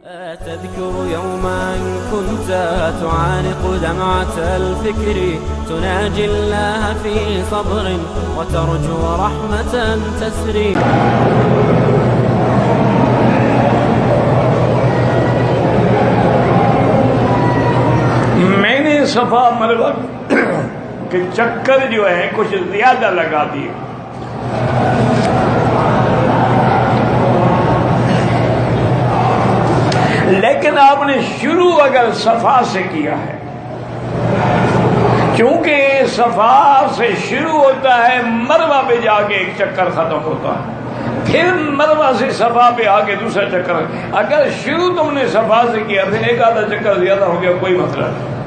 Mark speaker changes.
Speaker 1: تذكر يوما كنت تعانق دمعة الفكر تناجي الله في صبر وترجو رحمة تسري.
Speaker 2: मैंने सफा मरवा के चक्कर जो है कुछ ज्यादा लगा दिए। लेकिन आपने शुरू अगर सफा से किया है, क्योंकि सफा से शुरू होता है, मरवा पे जाके एक चक्कर खत्म होता है, फिर मरवा से सफा पे आके दूसरा चक्कर। अगर शुरू तुमने सफा से किया फिर एक आधा चक्कर ज्यादा हो गया, कोई मसला नहीं।